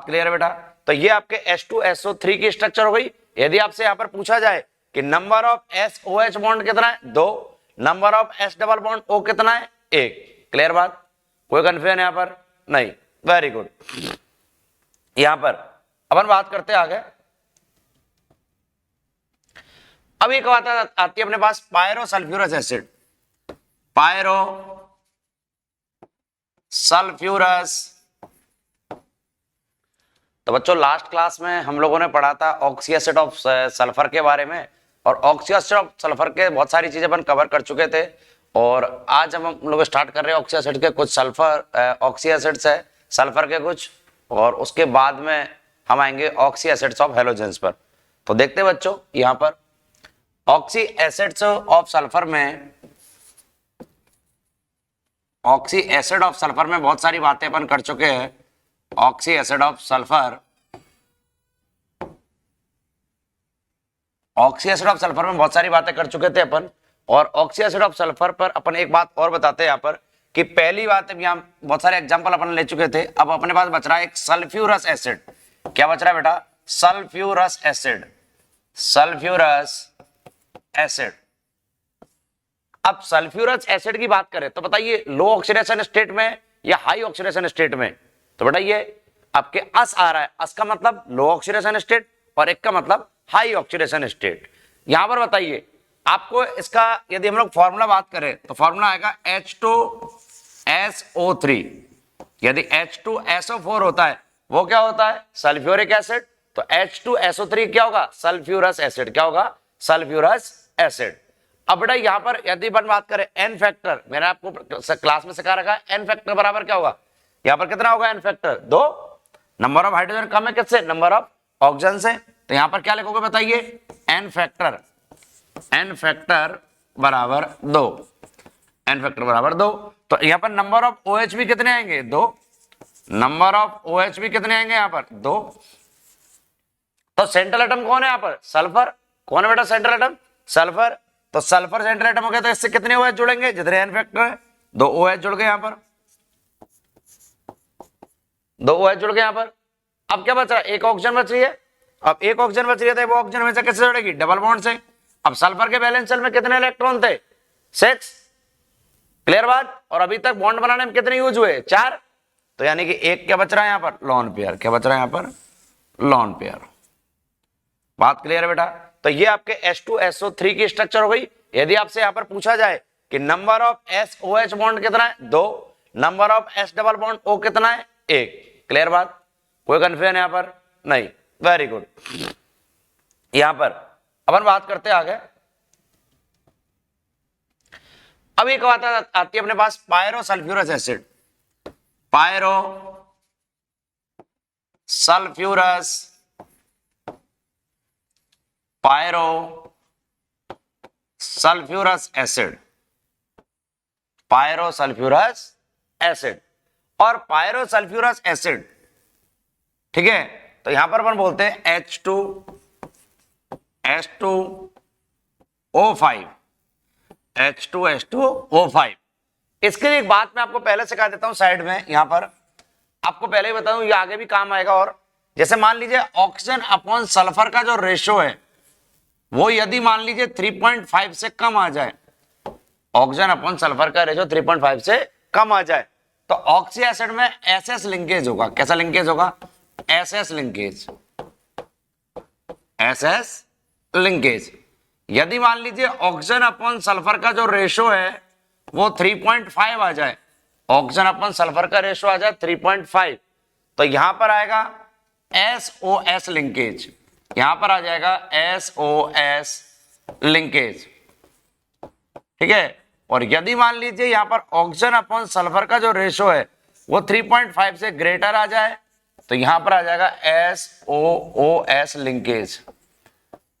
Clear है बेटा। तो ये आपके H2SO3 की स्ट्रक्चर हो गई। यदि आपसे यहां पर पूछा जाए कि नंबर ऑफ SOH बॉन्ड कितना है, 2, number of S double bond O कितना है, 1। क्लियर बात, कोई कंफ्यूजन यहां पर नहीं, वेरी गुड। यहां पर अपन बात करते हैं आगे। अब एक बात आती है अपने पास pyro sulphurous acid, pyro sulphurous. तो बच्चों लास्ट क्लास में हम लोगों ने पढ़ा था ऑक्सी एसिड ऑफ सल्फर के बारे में, और ऑक्सी एसिड ऑफ सल्फर के बहुत सारी चीजें अपन कवर कर चुके थे। और आज हम लोग स्टार्ट कर रहे हैं ऑक्सी एसिड के कुछ सल्फर ऑक्सी एसिड्स है सल्फर के कुछ, और उसके बाद में हम आएंगे ऑक्सी एसिड्स ऑफ हेलोजेंस पर। तो देखते हैं बच्चों यहां पर ऑक्सी एसिड्स ऑफ सल्फर में, ऑक्सी एसिड ऑफ सल्फर में बहुत सारी बातें अपन कर चुके हैं। Oxy acid of sulphur, oxy acid of sulphur में बहुत सारी बातें कर चुके थे अपन। और ऑक्सी एसिड ऑफ सल्फर पर अपन एक बात और बताते हैं यहाँ पर कि पहली बात यहाँ बहुत सारे एग्जांपल अपन ले चुके थे। अब अपने पास बच रहा है एक सल्फ्यूरस एसिड। क्या बच रहा है बेटा, सल्फ्यूरस एसिड, सल्फ्यूरस एसिड। अब सल्फ्यूरस एसिड की बात करें तो बताइए लो ऑक्सीडेशन स्टेट में या हाई ऑक्सीडेशन स्टेट में। तो बेटा ये आपके अस आ रहा है, अस का मतलब लो ऑक्सीडेशन स्टेट और एक का मतलब हाई ऑक्सीडेशन स्टेट। यहां पर बताइए आपको इसका यदि हम लोग फॉर्मूला बात करें तो फॉर्मूला आएगा H2SO3। यदि H2SO4 होता है वो क्या होता है, सल्फ्यूरिक एसिड। तो H2SO3 क्या होगा, सल्फ्यूरस एसिड। क्या होगा, सल्फ्यूरस एसिड। अब बेटा यहां पर यदि अपन बात करें एन फैक्टर, मैंने आपको क्लास में सिखा रखा है एन फैक्टर बराबर क्या होगा, यहां पर कितना होगा n factor, 2। Number of hydrogen कम है किससे, नंबर ऑफ ऑक्सीजन से। तो यहां पर क्या लिखोगे बताइए, एन फैक्टर, एन फैक्टर बराबर 2, एन फैक्टर बराबर 2। तो यहां पर नंबर ऑफ OH भी कितने आएंगे, 2। नंबर ऑफ OH भी कितने आएंगे यहां पर, 2। तो सेंट्रल एटम कौन है यहां पर, सल्फर। कौन है बेटा सेंट्रल एटम, सल्फर। तो सल्फर सेंट्रल एटम हो गया, तो इससे कितने OH जुड़ेंगे, जितने एन फैक्टर है, 2 OH जुड़ गए यहां पर, 2 OH जुड़ गए यहां पर। अब क्या बच रहा है, एक ऑक्सीजन बच रही है। अब एक ऑक्सीजन बच रही है तो वो ऑक्सीजन में से किससे जुड़ेगी, डबल बॉन्ड से। अब सल्फर के वैलेंस शेल में कितने इलेक्ट्रॉन थे, 6। क्लियर बात। और अभी तक बॉन्ड बनाने में कितने यूज हुए, 4। तो यानी कि एक क्या बच रहा है यहां पर, लोन पेयर। क्या बच रहा है यहां पर, लोन पेयर। बात क्लियर है बेटा। तो ये आपके H2SO3 की स्ट्रक्चर हो गई। यदि आपसे यहां पर पूछा जाए कि नंबर ऑफ SOH बॉन्ड कितना है, 2, number of S double bond O कितना है, 1। क्लियर बात, कोई कंफ्यूजन यहां पर नहीं, वेरी गुड। यहां पर अपन बात करते हैं आगे। अब एक बात आती है अपने पास pyro sulphurous acid, pyro sulphurous, pyro sulphurous acid, pyro sulphurous acid और पायरो सल्फ्यूरस एसिड। ठीक है, तो यहां पर अपन बोलते हैं H2H2O5, H2H2O5। इसके लिए एक बात मैं आपको पहले सिखा देता हूं साइड में, यहां पर आपको पहले ही बताऊं, ये आगे भी काम आएगा। और जैसे मान लीजिए ऑक्सीजन अपॉन सल्फर का जो रेशो है वो यदि मान लीजिए 3.5 से कम आ जाए, ऑक्सीजन अपॉन सल्फर का रेशो 3.5 से कम आ जाए, तो ऑक्सी एसिड में SS लिंकेज होगा। कैसा लिंकेज होगा, SS लिंकेज, SS लिंकेज। यदि मान लीजिए ऑक्सीजन अपॉन सल्फर का जो रेशो है वो 3.5 आ जाए, ऑक्सीजन अपॉन सल्फर का रेशो आ जाए 3.5, तो यहां पर आएगा SOS लिंकेज, यहां पर आ जाएगा SOS लिंकेज। ठीक है। और यदि मान लीजिए यहां पर ऑक्सीजन अपॉन सल्फर का जो रेशो है वो 3.5 से ग्रेटर आ जाए, तो यहां पर आ जाएगा SOOS लिंकेज,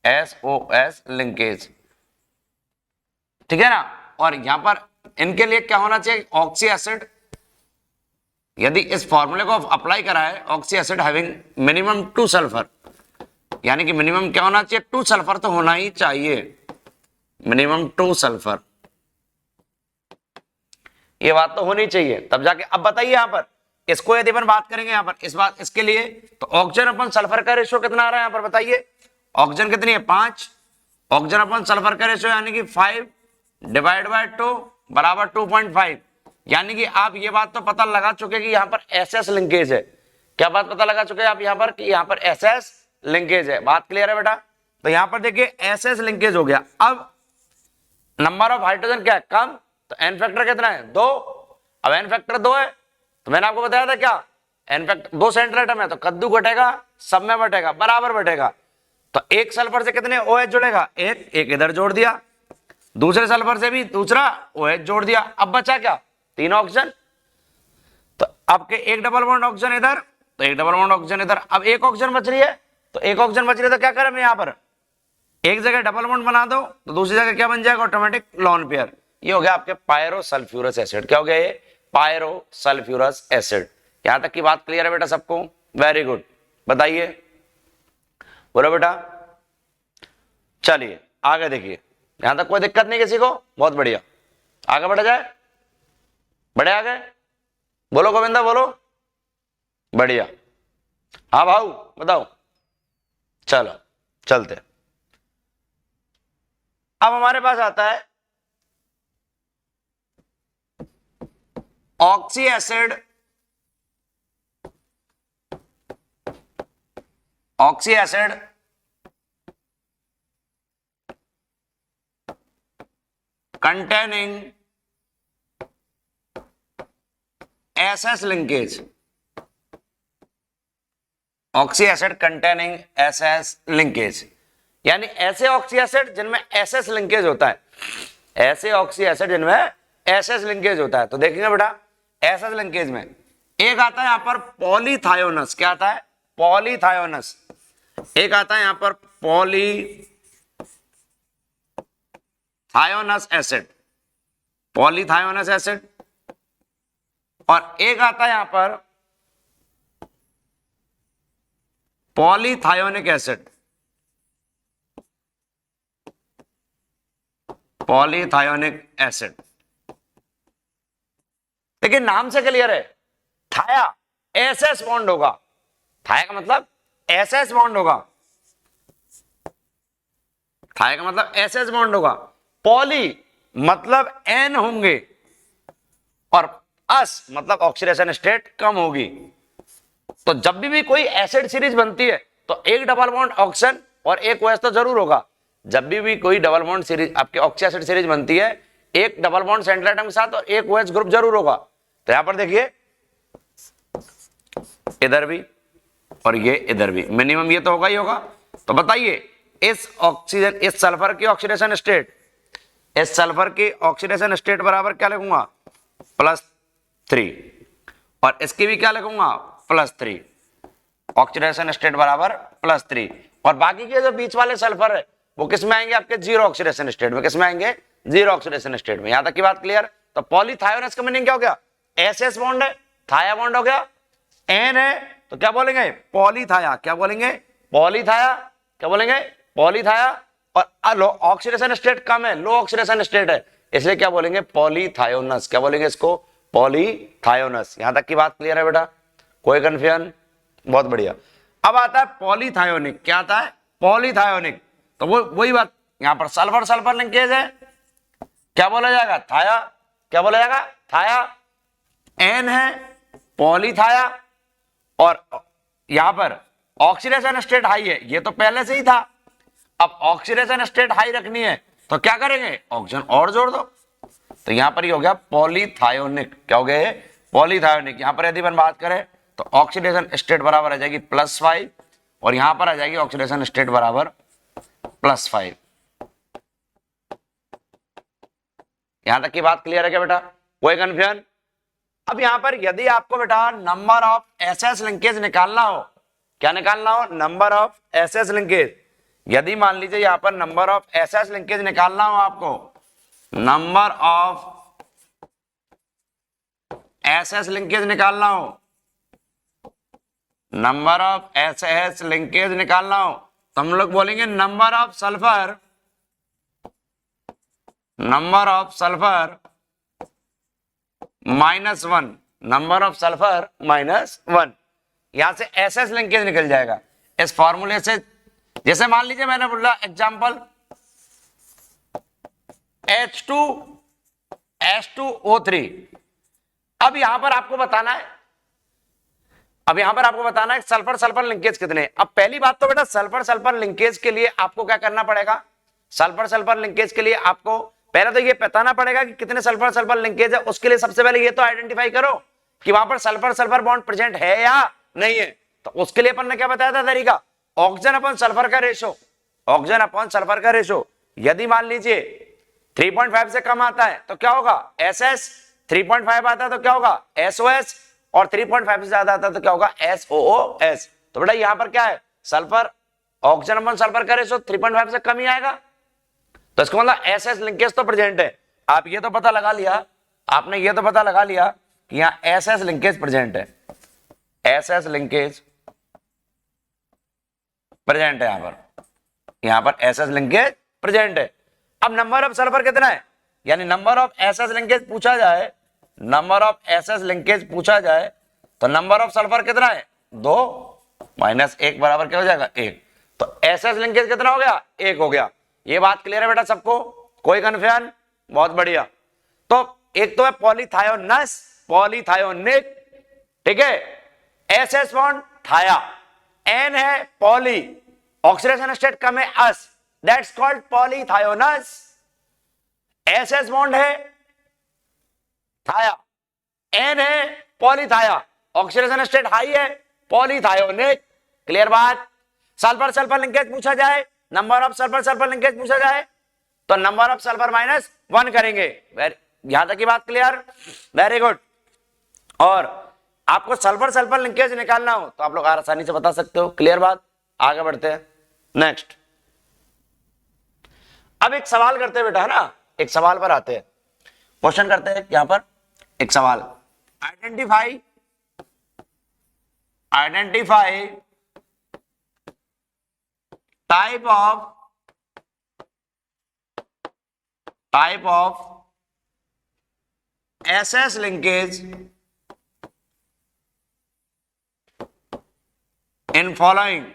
SOS लिंकेज। ठीक है ना। और यहां पर इनके लिए क्या होना चाहिए, ऑक्सी एसिड, यदि इस फॉर्मूले को अप्लाई करा है, oxy acid having minimum 2 sulphur, यानी कि मिनिमम क्या होना चाहिए, 2 सल्फर तो होना ही चाहिए, मिनिमम 2 सल्फर, ये बात तो होनी चाहिए तब जाके। अब बताइए यहां पर इसको यदि अपन बात करेंगे यहाँ पर इस बात इसके लिए, तो ऑक्सीजन अपन सल्फर का रेशियो कितना आ रहा है यहाँ पर बताइए? ऑक्सीजन कितनी है 5, ऑक्सीजन अपन सल्फर का रेशियो यानी कि 5 डिवाइड बाय 2 बराबर 2.5। यानी कि आप ये बात तो पता लगा चुके कि यहाँ पर एसएस लिंकेज है। क्या बात पता लगा चुके आप यहाँ पर कि यहाँ पर एसएस लिंकेज है? बात क्लियर है बेटा? तो यहाँ पर देखिए एसएस लिंकेज हो गया। अब नंबर ऑफ हाइड्रोजन क्या है? कम, तो एन फैक्टर कितना है? 2। अब एन फैक्टर 2 है तो मैंने आपको बताया था क्या, एन फैक्टर 2 सेंट्रल एटम है तो कद्दू घटेगा, सब में बटेगा, बराबर बटेगा। तो एक सल्फर से कितने OH जुड़ेगा? एक इधर जोड़ दिया, दूसरे सल्फर से भी दूसरा OH जोड़ दिया, अब बचा क्या? 3 ऑक्सीजन। तो आपके एक डबल बॉन्ड ऑक्सीजन इधर, तो एक डबल बॉन्ड ऑक्सीजन इधर। अब एक ऑक्सीजन बच रही है, तो एक ऑक्सीजन बच रही है तो क्या करें यहाँ पर एक जगह डबल बॉन्ड बना दो तो दूसरी जगह क्या बन जाएगा? Automatic lone pair. ये हो गया आपके पायरो सल्फ्यूरस एसिड। क्या हो गया ये? Pyro sulphurous acid. यहां तक की बात क्लियर है बेटा सबको? वेरी गुड, बताइए, बोलो बेटा। चलिए आगे देखिए, यहां तक कोई दिक्कत नहीं किसी को? बहुत बढ़िया, आगे बढ़ा जाए, बढ़े आगे, बोलो गोविंदा बोलो, बढ़िया। हाँ भाऊ बताओ, चलो चलते। अब हमारे पास आता है oxy acid, oxy acid containing SS linkage, oxy acid containing SS linkage, यानी ऐसे ऑक्सी एसिड जिनमें SS लिंकेज होता है, ऐसे ऑक्सी एसिड जिनमें SS लिंकेज होता है। तो देखेंगे बेटा SS लिंकेज में एक आता है यहां पर पॉलीथायोनस। क्या आता है? पॉलीथायोनस। एक आता है यहां पर पॉलीथायोनस एसिड, पॉलीथायोनस एसिड, और एक आता है यहां पर पॉलीथायोनिक एसिड, पॉलीथायोनिक एसिड। लेकिन नाम से क्लियर है, थाया एसएस बॉन्ड होगा। थाया का मतलब एसएस बॉन्ड होगा, थाया का मतलब एसएस बॉन्ड होगा। पॉली मतलब एन होंगे और अस मतलब ऑक्सीडेशन स्टेट कम होगी। तो जब भी कोई एसिड सीरीज बनती है तो एक डबल बॉन्ड ऑक्सीजन और एक OH तो जरूर होगा। जब भी कोई डबल बॉन्ड सीरीज आपके ऑक्सी एसिड सीरीज बनती है, एक डबल बॉन्ड सेंट्रल एटम के साथ और एक OH ग्रुप जरूर होगा। तो यहां पर देखिए इधर भी और ये इधर भी, मिनिमम ये तो होगा ही होगा। तो बताइए इस ऑक्सीजन, इस सल्फर की ऑक्सीडेशन स्टेट, इस सल्फर की ऑक्सीडेशन स्टेट बराबर क्या लिखूंगा? +3, और इसकी भी क्या लिखूंगा? +3। ऑक्सीडेशन स्टेट बराबर +3। और बाकी के जो बीच वाले सल्फर है वो किस में आएंगे? आपके जीरो ऑक्सीडेशन स्टेट में। किस में आएंगे? जीरो ऑक्सीडेशन स्टेट में। यहां तक की बात क्लियर? तो पॉलीथायोनस का मीनिंग क्या हो गया? एसएस बॉन्ड है, थाया बॉन्ड हो गया, एन है तो क्या बोलेंगे? पॉलीथाया। क्या बोलेंगे? पॉलीथाया। क्या बोलेंगे? पॉलीथाया। और ऑक्सीडेशन स्टेट कम है, लो ऑक्सीडेशन स्टेट है, इसलिए क्या बोलेंगे? पॉलीथायोनस। क्या बोलेंगे इसको? पॉलीथायोनस। यहां तक की बात क्लियर है बेटा? कोई कंफ्यूजन? बहुत बढ़िया। अब आता है पॉलीथायोनिक। क्या आता है? पॉलीथायोनिक। तो वो वही बात, यहां पर सल्फर सल्फर लिंकेज है, क्या बोला जाएगा? थाया। क्या बोला जाएगा? थाया। एन है पॉलीथाया, और यहां पर ऑक्सीडेशन स्टेट हाई है, ये तो पहले से ही था। अब ऑक्सीडेशन स्टेट हाई रखनी है तो क्या करेंगे? ऑक्सीजन और जोड़ दो। तो यहां पर ये हो गया पॉलीथायोनिक। क्या हो गया? पॉलीथायोनिक। यहां पर यदि हम बात करें तो ऑक्सीडेशन स्टेट बराबर आ जाएगी +5, और यहां पर आ जाएगी ऑक्सीडेशन स्टेट बराबर +5। यहां तक की बात क्लियर है क्या बेटा? कोई कंफ्यूजन? अब यहां पर यदि आपको बेटा नंबर ऑफ एसएस लिंकेज निकालना हो, क्या निकालना हो? Number of SS linkage. यदि मान लीजिए यहां पर नंबर ऑफ एसएस लिंकेज निकालना हो आपको, नंबर ऑफ एसएस लिंकेज निकालना हो, नंबर ऑफ एसएस लिंकेज निकालना हो, तो हम लोग बोलेंगे number of sulphur, number of sulphur -1 number of sulphur -1। यहां से एसएस लिंकेज निकल जाएगा इस फॉर्मूले से। जैसे मान लीजिए मैंने बोला एग्जांपल H2S2O3। अब यहां पर आपको बताना है, सल्फर सल्फर लिंकेज कितने। अब पहली बात तो बेटा सल्फर सल्फर लिंकेज के लिए आपको क्या करना पड़ेगा, सल्फर सल्फर लिंकेज के लिए आपको पहले तो ये बताना पड़ेगा कि कितने सल्फर सल्फर लिंकेज है। उसके लिए सबसे पहले ये तो आइडेंटिफाई करो कि वहां पर सल्फर सल्फर बॉन्ड प्रेजेंट है या नहीं है। तो उसके लिए अपन ने क्या बताया था तरीका, ऑक्सीजन अपॉन सल्फर का रेशो, ऑक्सीजन अपॉन सल्फर का रेशो। यदि मान लीजिए 3.5 से कम आता है तो क्या होगा SS, 3.5 आता है तो क्या होगा SOS, और 3.5 से ज्यादा आता है तो क्या होगा SOOS। तो बेटा यहां पर क्या है, सल्फर ऑक्सीजन अपॉन सल्फर का रेशो 3.5 से कम ही आएगा। तो इसका मतलब SS लिंकेज तो प्रेजेंट है। आप ये तो पता लगा लिया, आपने ये तो पता लगा लिया कि यहां SS लिंकेज प्रेजेंट है, SS लिंकेज प्रेजेंट है यहां पर SS लिंकेज प्रेजेंट है। अब नंबर ऑफ सल्फर कितना है, यानी नंबर ऑफ SS लिंकेज पूछा जाए, नंबर ऑफ SS लिंकेज पूछा जाए तो नंबर ऑफ सल्फर कितना है 2 -1 बराबर क्या हो जाएगा 1। तो SS लिंकेज कितना हो गया 1 हो गया। ये बात क्लियर है बेटा सबको, कोई कंफ्यूजन, बहुत बढ़िया। तो एक तो है पॉलीथायोनस पॉलीथायोनिक, ठीक है, SS बॉन्ड थाया, N है पॉली, ऑक्सीडेशन स्टेट कम है अस, दैट्स कॉल्ड पॉलीथायोनस। SS बॉन्ड है थाया, N है पॉलीथाया, ऑक्सीडेशन स्टेट हाई है पॉलीथायोनिक। क्लियर बात। सल्फर सल्फर लिंकेज पूछा जाए, number of sulphur sulphur linkage पूछा जाए तो नंबर ऑफ सल्फर -1 करेंगे। यहां तक की बात क्लियर, वेरी गुड। और आपको सल्फर सल्फर लिंकेज निकालना हो तो आप लोग आसानी से बता सकते हो। क्लियर बात, आगे बढ़ते हैं नेक्स्ट। अब एक सवाल करते हैं बेटा, है ना, एक सवाल पर आते हैं, क्वेश्चन करते हैं यहां पर एक सवाल, identify type of SS linkage in following,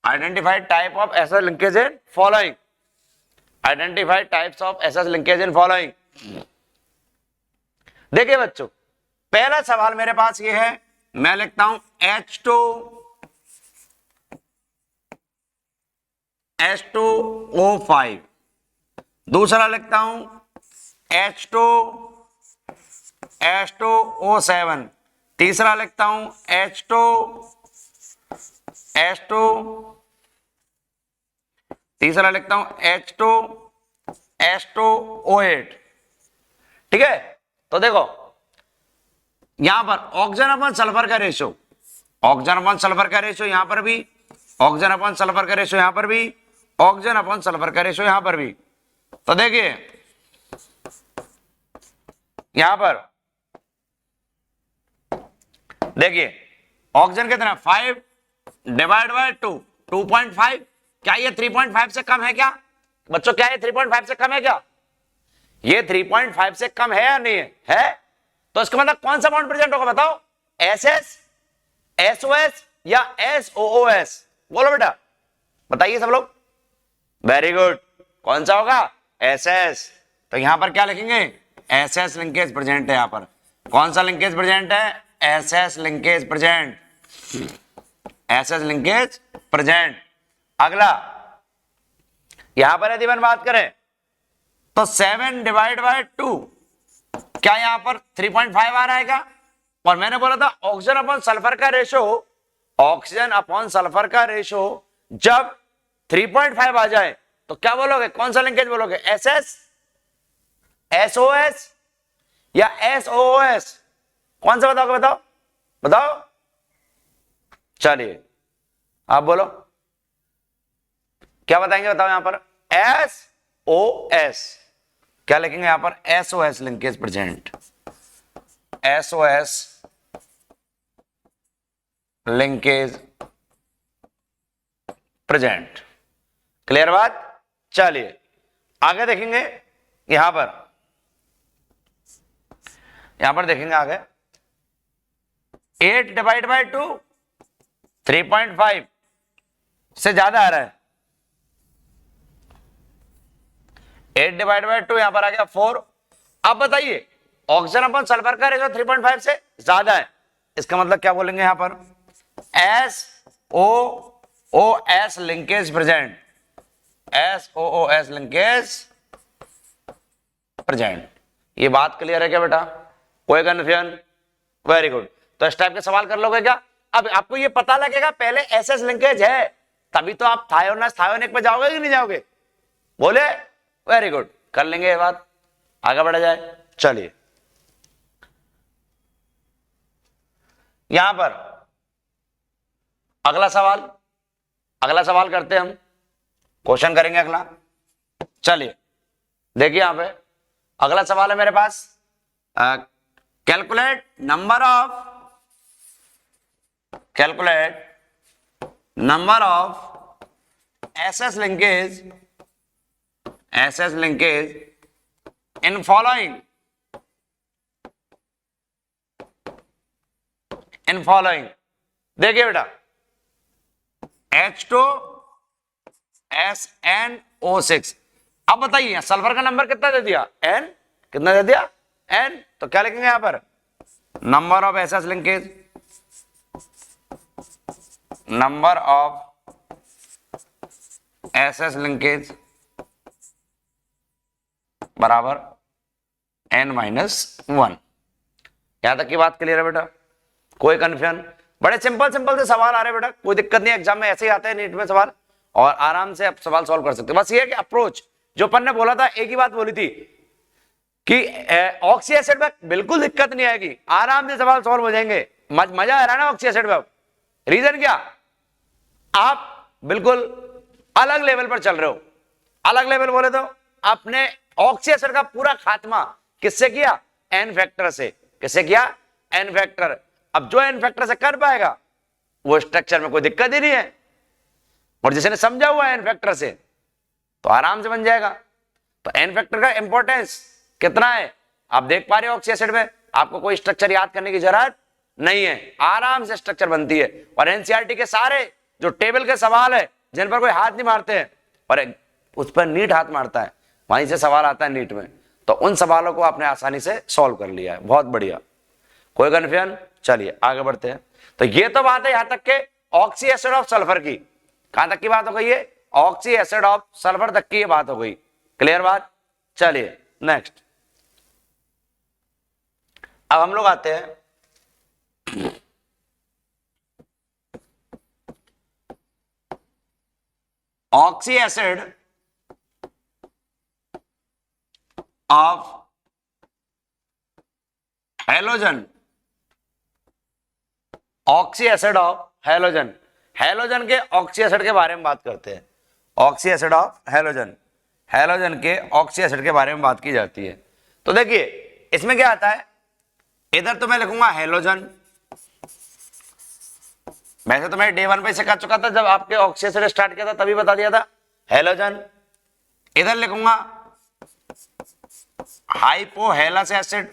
identify type of SS linkage in following, identify types of SS linkage in following। देखिए बच्चों, पहला सवाल मेरे पास ये है, मैं लिखता हूं H2O5, दूसरा लिखता हूं H2O7, तीसरा लिखता हूं तीसरा लिखता हूं H2O8। ठीक है, तो देखो यहां पर ऑक्सीजन अपन सल्फर का रेशो, ऑक्सीजन अपन सल्फर का रेशो यहां पर भी, ऑक्सीजन अपन सल्फर का रेशो यहां पर भी, ऑक्सीजन अपन सल्फर का रेशो यहां पर भी। तो देखिए यहां पर देखिए ऑक्सीजन कितना 5 डिवाइड बाय 2 2.5। क्या ये 3.5 से कम है क्या बच्चों, क्या ये 3.5 से कम है क्या, ये 3.5 से कम है या नहीं है? तो इसका मतलब कौन सा बॉन्ड प्रेजेंट होगा बताओ, SS, SOS या SOOS? बोलो बेटा, बताइए सब लोग। वेरी गुड, कौन सा होगा SS। तो यहां पर क्या लिखेंगे, SS लिंकेज प्रेजेंट है। यहां पर कौन सा लिंकेज प्रेजेंट है, SS linkage present, SS linkage present. अगला यहां पर यदि हम बात करें तो 7 डिवाइड बाय 2, क्या यहां पर 3.5 आ रहा है क्या? और मैंने बोला था ऑक्सीजन अपॉन सल्फर का रेशो, ऑक्सीजन अपॉन सल्फर का रेशो जब 3.5 आ जाए तो क्या बोलोगे, कौन सा लिंकेज बोलोगे, SS, SOS या SOOS? कौन सा बताओगे, बताओ बताओ, चलिए आप बोलो क्या बताएंगे, बताओ। यहां पर SOS, क्या लिखेंगे यहां पर, SOS linkage present, SOS linkage present. Clear बात। चलिए आगे देखेंगे, यहां पर यहां पर देखेंगे आगे 8 डिवाइड बाई 2 3.5 से ज्यादा आ रहा है। 8 डिवाइड बाई 2 यहां पर आ गया 4। अब बताइए ऑक्सीजन अपन सल्फर का रेशो 3.5 से ज्यादा है, इसका मतलब क्या बोलेंगे यहां पर SOOS linkage present, SOOS linkage present. ये बात क्लियर है क्या बेटा? कोई कंफ्यूजन? Very good. तो इस टाइप के सवाल कर लोगे क्या? अब आपको ये पता लगेगा पहले एसएस लिंकेज है, तभी तो आप थायोनस थायोनिक पे जाओगे कि नहीं जाओगे? बोले वेरी गुड, कर लेंगे ये बात, आगे बढ़ा जाए। चलिए यहां पर अगला सवाल करते हैं हम, क्वेश्चन करेंगे अगला। चलिए देखिए यहां पे अगला सवाल है मेरे पास, calculate number of SS linkage in following देखिए बेटा H2SNO6। अब बताइए सल्फर का नंबर कितना दे दिया? N। कितना दे दिया? N। तो क्या लिखेंगे यहां पर? नंबर ऑफ एसएस लिंकेज बराबर N-1। यहां तक की बात क्लियर है बेटा? कोई कंफ्यूजन? बड़े सिंपल से सवाल आ रहे हैं बेटा, कोई दिक्कत नहीं, एग्जाम में ऐसे ही आते हैं नीट में सवाल, और आराम से आप सवाल सॉल्व कर सकते हो। बस ये है कि अप्रोच जो अपन ने बोला था, एक ही बात बोली थी कि ऑक्सी एसिड में बिल्कुल दिक्कत नहीं आएगी, आराम से सवाल सॉल्व हो जाएंगे, मजा आ रहा है ना ऑक्सी एसिड में। रीजन क्या? आप बिल्कुल अलग लेवल पर चल रहे हो। अलग लेवल बोले तो आपने ऑक्सी एसिड का पूरा खात्मा किससे किया? एन फैक्टर से। किससे किया? N factor. अब जो एन फैक्टर से कर पाएगा वो स्ट्रक्चर में कोई दिक्कत ही नहीं है, और जिसने समझा हुआ है एन फैक्टर से तो आराम से बन जाएगा। तो एन फैक्टर का इंपॉर्टेंस कितना है आप देख पा रहे हो। ऑक्सी एसिड में आपको कोई स्ट्रक्चर याद करने की जरूरत नहीं है, आराम से स्ट्रक्चर बनती है। और एनसीईआरटी के सारे जो टेबल के सवाल है जिन पर कोई हाथ नहीं मारते हैं और उस पर नीट हाथ मारता है, वहीं से सवाल आता है नीट में, तो उन सवालों को आपने आसानी से सॉल्व कर लिया है। बहुत बढ़िया, कोई कंफ्यूजन? चलिए आगे बढ़ते हैं। तो ये तो बात है यहां तक के ऑक्सी एसिड ऑफ सल्फर की। कहां तक की बात हो गई है? ऑक्सी एसिड ऑफ सल्फर तक की ये बात हो गई। क्लियर बात? चलिए नेक्स्ट अब हम लोग आते हैं oxy acid of halogen. Oxy acid of halogen, halogen के ऑक्सी एसिड के बारे में बात करते हैं। Oxy acid of halogen, halogen के ऑक्सी एसिड के बारे में बात की जाती है। तो देखिए इसमें क्या आता है, इधर तो मैं लिखूंगा हेलोजन, वैसे तो मैं डे 1 पे सिखा चुका था, जब आपके ऑक्सी एसिड स्टार्ट किया था तभी बता दिया था हेलोजन। इधर लिखूंगा हाइपोहेलस एसिड,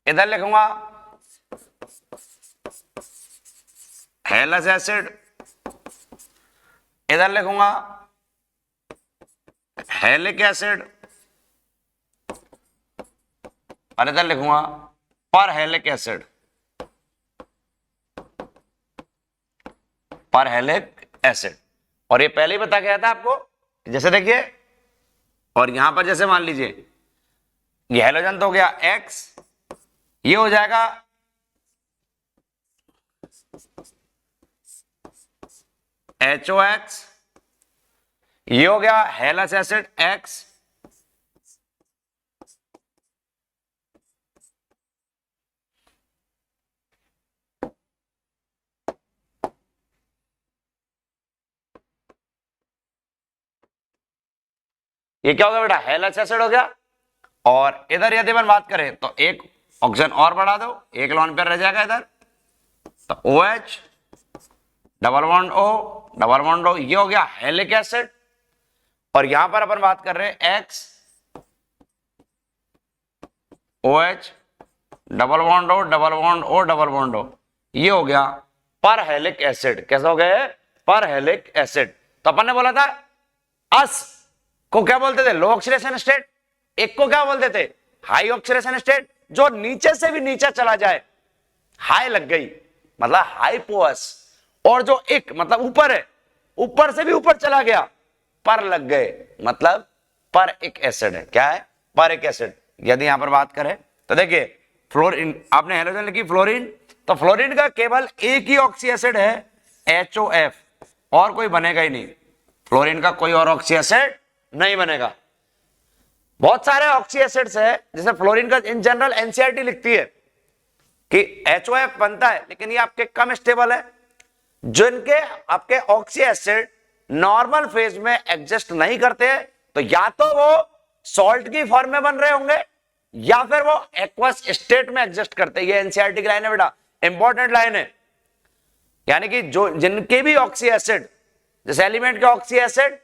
इधर लिखूंगा हेलस एसिड, इधर लिखूंगा हेलिक एसिड, और इधर लिखूंगा परहेलिक एसिड, परहेलिक एसिड। और ये पहले ही बता गया था आपको, जैसे देखिए, और यहां पर जैसे मान लीजिए ये हेलोजन तो हो गया X, ये हो जाएगा HOX, ये हो गया हेलस एसिड X, ये क्या होगा बेटा? हेलस एसिड हो गया। और इधर यदि अपन बात करें तो एक ऑक्सीजन और बढ़ा दो, एक लोन पेयर रह जाएगा इधर, तो OH डबल बॉन्ड O, ये हो गया हेलिक एसिड। और यहां पर अपन बात कर रहे हैं X OH, double bond O, double bond O, double bond O, ये हो गया परहेलिक एसिड। कैसा हो गया? परहेलिक एसिड। तो अपन ने बोला था अस को क्या बोलते थे? लो ऑक्सीडेशन स्टेट। एक को क्या बोलते थे? High oxidation state. जो नीचे से भी नीचे चला जाए, हाई लग गई मतलब हाइपोअस, और जो एक मतलब ऊपर है, ऊपर से भी ऊपर चला गया, पर लग गए मतलब पर एक एसिड है। क्या है? पर एक एसिड। यदि यहां पर बात करें तो देखिए फ्लोरीन, आपने हेलोजन लिखी फ्लोरीन, तो फ्लोरीन का केवल एक ही ऑक्सी एसिड है HOF, और कोई बनेगा ही नहीं। फ्लोरीन का कोई और ऑक्सी एसिड नहीं बनेगा। बहुत सारे ऑक्सी एसिड्स है, जैसे फ्लोरीन का इन जनरल एनसीईआरटी लिखती है कि HOF बनता है, लेकिन ये आपके कम स्टेबल है। जिनके आपके ऑक्सी एसिड नॉर्मल फेज में एग्जिस्ट नहीं करते, तो या तो वो सॉल्ट की फॉर्म में बन रहे होंगे या फिर वो एक्वस स्टेट में एग्जिस्ट करते हैं। ये एनसीईआरटी की लाइन है बेटा, इंपॉर्टेंट लाइन है। यानी कि जो जिनके भी ऑक्सी एसिड, जैसे एलिमेंट के ऑक्सी एसिड